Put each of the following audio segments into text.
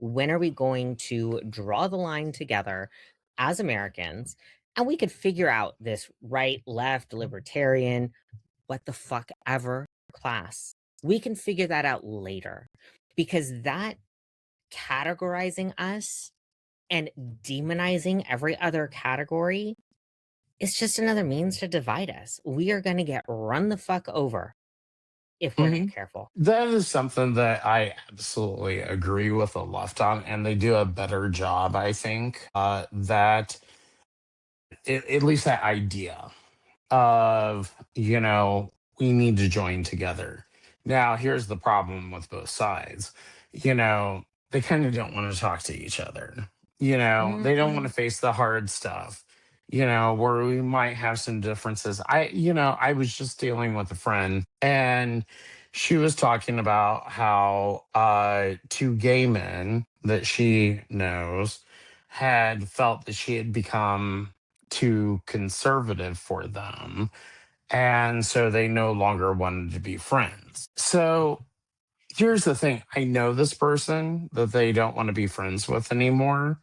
When are we going to draw the line together as Americans and we could figure out this right, left, libertarian, what the fuck ever class? We can figure that out later because that categorizing us and demonizing every other category is just another means to divide us. We are going to get run the fuck over if we're not Mhm. careful. That is something that I absolutely agree with the left on, and they do a better job, I think, that at least that idea of, we need to join together. Now, here's the problem with both sides. You know, they kind of don't want to talk to each other. They don't want Mhm. to face the hard stuff, where we might have some differences. I was just dealing with a friend and she was talking about how two gay men that she knows had felt that she had become too conservative for them. And so they no longer wanted to be friends. So here's the thing, I know this person that they don't want to be friends with anymore.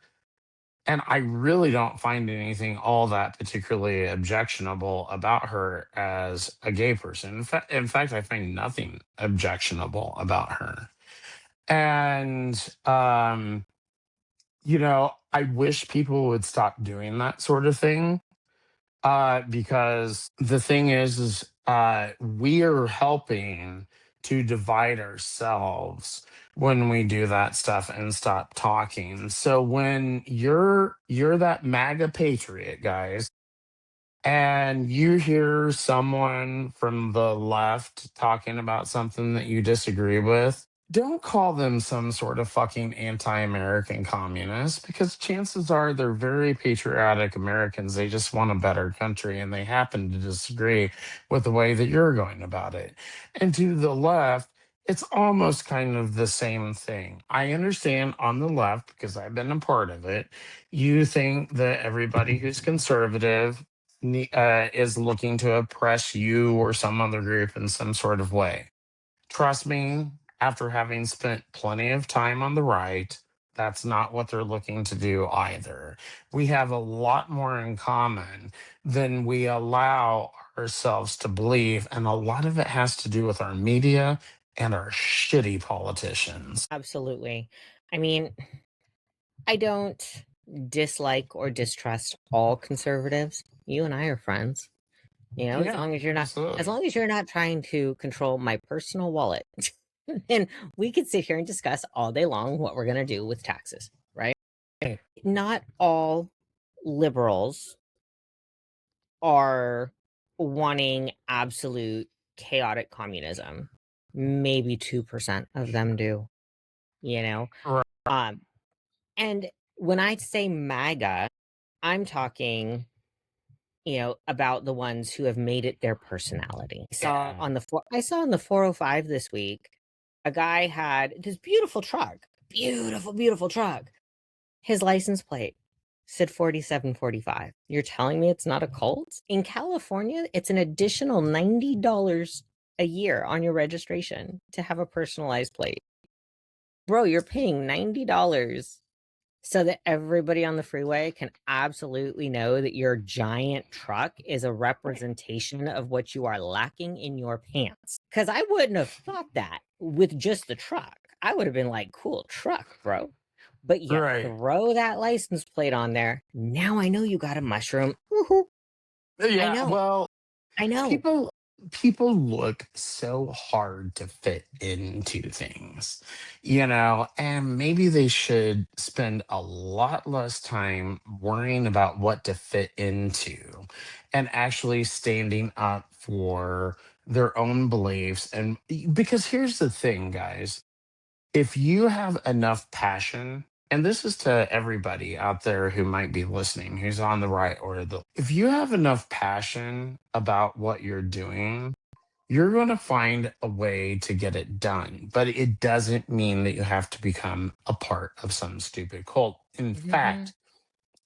And I really don't find anything all that particularly objectionable about her as a gay person. In fact, I find nothing objectionable about her. And, I wish people would stop doing that sort of thing. Because the thing is, we are helping to divide ourselves when we do that stuff and stop talking. So when you're that MAGA patriot, guys, and you hear someone from the left talking about something that you disagree with, don't call them some sort of fucking anti American communist because chances are they're very patriotic Americans. They just want a better country and they happen to disagree with the way that you're going about it. And to the left, it's almost kind of the same thing. I understand on the left, because I've been a part of it, you think that everybody who's conservative is looking to oppress you or some other group in some sort of way. Trust me, after having spent plenty of time on the right, that's not what they're looking to do either. We have a lot more in common than we allow ourselves to believe, and a lot of it has to do with our media and our shitty politicians. Absolutely. I mean, I don't dislike or distrust all conservatives. You and I are friends. As Yeah, long as you're not as absolutely. long as you're not trying to control my personal wallet, then we could sit here and discuss all day long what we're gonna do with taxes, right? Hey, Not all liberals are wanting absolute chaotic communism. Maybe 2% of them do, you know? right. Um, and when I say MAGA, I'm talking, about the ones who have made it their personality. Yeah. I saw on the 405 this week, a guy had this beautiful, beautiful truck. His license plate said 4745. You're telling me it's not a cult? In California, it's an additional $90 a year on your registration to have a personalized plate. Bro, you're paying $90 so that everybody on the freeway can absolutely know that your giant truck is a representation of what you are lacking in your pants. Because I wouldn't have thought that with just the truck. I would have been like, cool truck, bro. But you Right. throw that license plate on there. Now I know you got a mushroom. Woohoo. I Yeah. know. Well, I know. people look so hard to fit into things, and maybe they should spend a lot less time worrying about what to fit into and actually standing up for their own beliefs. And because here's the thing, guys, if you have enough passion, and this is to everybody out there who might be listening, who's on the right or if you have enough passion about what you're doing, you're going to find a way to get it done. But it doesn't mean that you have to become a part of some stupid cult. In Mhm. fact,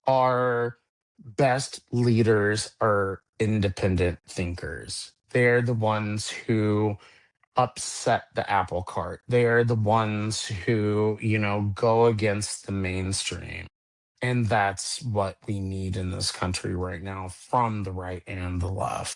our best leaders are independent thinkers. They're the ones who upset the apple cart. They are the ones who, go against the mainstream. And that's what we need in this country right now from the right and the left.